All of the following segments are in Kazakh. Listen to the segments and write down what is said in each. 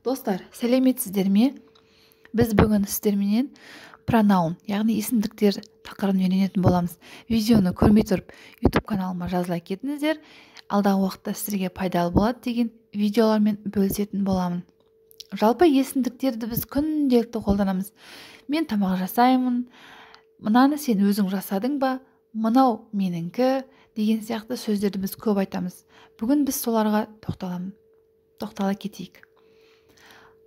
Достар, сәлеметсіздер ме? Біз бүгін сіздерменен пронаун, яғни есімдіктер тақырыбын үйренетін боламыз. Видеоны көрмей тұрып, YouTube каналыма жазыла кетіңіздер. Алдағы уақытта сіздерге пайдалы болады деген видеолармен бөлісетін боламын. Жалпы есімдіктерді біз күнделікті қолданамыз. Мен тамақ жасаймын, мынаны сен өзің жасадың ба, мынау меніңкі деген сияқты сөздерді біз көп айтамыз. Бүгін біз соларға тоқтала кетейік.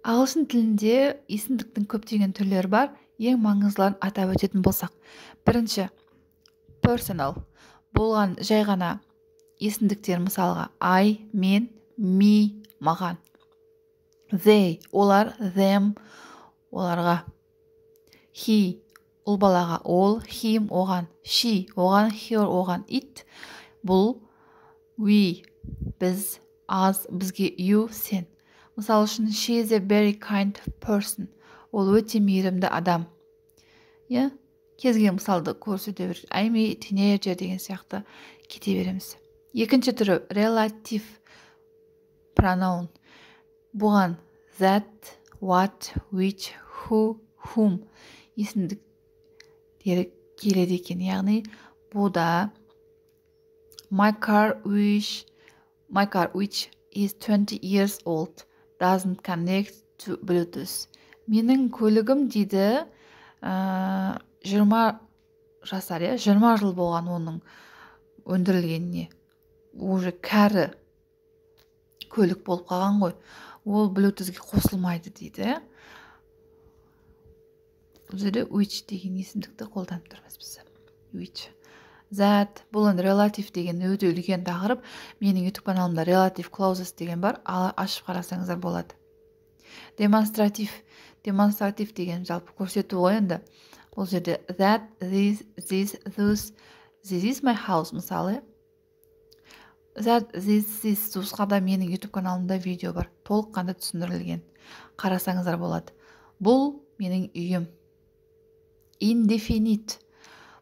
Ағылшын тілінде есімдіктің көптеген түрлері бар. Ең маңыздыларын атап өтетін болсақ, бірінші personal болған жай ғана есімдіктер, мысалға I, мен, me, маған. They, олар, them, оларға. He, ұл балаға, ол, him, оған. She, оған, her, оған. It, бұл. We, біз, аз, бізге. You, сен. Мысал үшін, she is a very kind person. Ол өте мейірімді адам. Кезген мысалды көрсете беріп, I may teenager деген сияқты кете береміз. Екінші түрі relative pronoun. Бұған that, what, which, who, whom есімдіктері келеді екен. Яғни бұда my car which is 20 years old doesn't connect to Bluetooth. Менің көлігім дейді 20 жасар, 20 жыл болған оның өндірілгеніне. Уже кәрі көлік болып қалған ғой. Ол Bluetooth'ге қосылмайды дейді. Бұл жерде which деген есімдікті қолданып тұрмыз біз. Which. That, бұл relative деген өте үлкен тақырып. Менің YouTube каналымда relative clauses деген бар. Ашып қарасаңыздар болады. Демонстратив деген жалпы көрсету ғой енді. Бұл жерде that, this, those, this is my house мысалы. That, this, туысқада менің YouTube каналымда видео бар. Толыққанды түсіндірілген. Қарасаңыздар болады. Бұл менің үйім. Indefinite.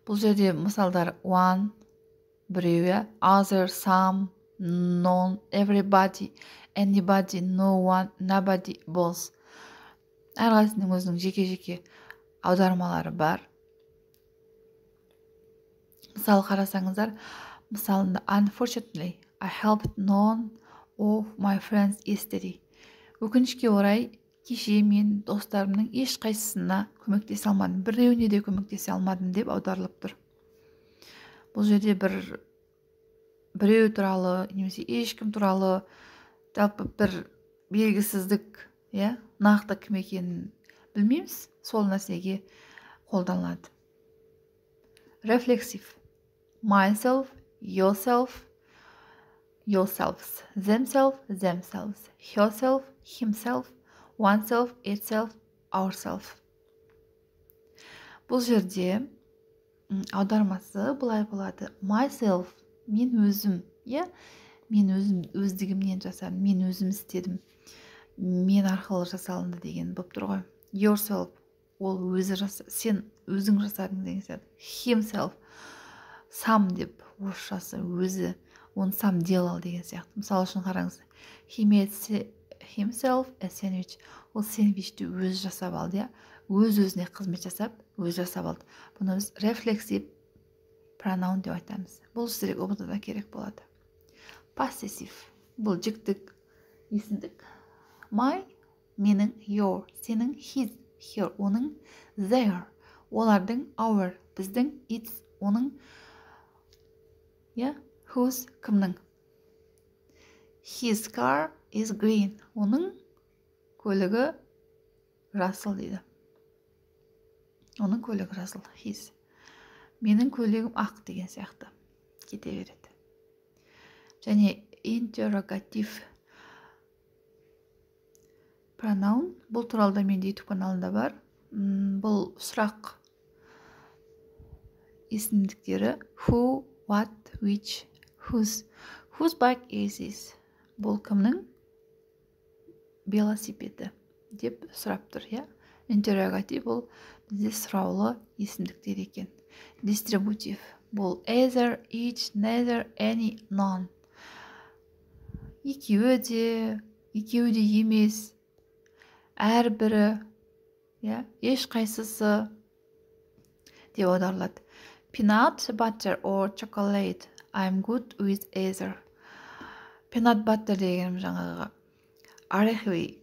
Бұл жерде мысалдар one, біреу, other, some, none, everybody, anybody, no one, nobody, both. Әрқайсының өзінің жеке-жеке аудармалары бар. Мысалы қарасаңыздар, мысалында unfortunately, I helped none of my friends yesterday. Өкінішке орай, кеше мен достарымның ешқайсысына көмектесе алмадым. Біреуіне де көмектесе алмадым деп аударылып тұр. Бұл жерде біреу туралы, немесе ешкім туралы жалпы бір белгісіздік, нақты кім екенін білмейміз, сол нәрсеге қолданылады. Reflexive. Myself, yourself, yourselves, themselves, herself, himself, oneself, itself, ourself. Бұл жерде аудармасы былай болады. Myself, мен өзім, мен өзім өздігімнен жасадым, мен өзім істедім, мен арқылы жасалынды деген болып тұр ғой. Yourself, ол өзі сен өзің жасадың деген сияқты. Himself, сам деп орысшасы өзі, он сам делал деген сияқты. Мысалы үшін қараңыз. He made himself a sandwich. Ол сэндвичті өзі жасап алды, өз-өзіне қызмет жасап, өзі жасап алды. Бұны біз reflexive pronoun деп айтамыз. Бұл сіздерге ұмытуға керек болады. Possessive. Бұл жіктік есімдік. My, менің, your, сенің, his, her, оның, their, олардың, our, біздің, its, оның, whose, кімнің. His car is green. Оның көлігі жасыл дейді. Оның көлігі жасыл. His. Менің көлігім ақ деген сияқты кете береді. Және interrogative pronoun. Бұл туралы да менде YouTube каналында бар. Бұл сұрақ есімдіктері who, what, which, whose. Whose bike is this? Бұл кімнің велосипеді деп сұрап тұр, Interrogative бұл бізде сұраулы есімдіктер екен. Distributive бұл either, each, neither, any, none. Екеуі де емес, әрбірі, ешқайсысы деп аударылады. Peanut butter or chocolate, I'm good with either. Peanut butter дегенім жаңағы ореховый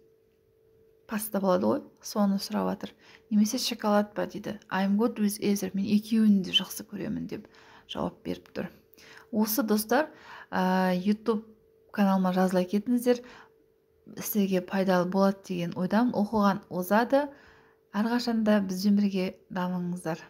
паста болады ғой, соны сұрап жатыр. Немесе шоколад ба дейді. I'm good with either, мен екеуін де жақсы көремін деп жауап беріп тұр. Осы достар, YouTube каналыма жазыла кетіңіздер, сіздерге пайдалы болады деген ойдамын. Оқыған озады, әрқашанда бізбен бірге дамыңыздар.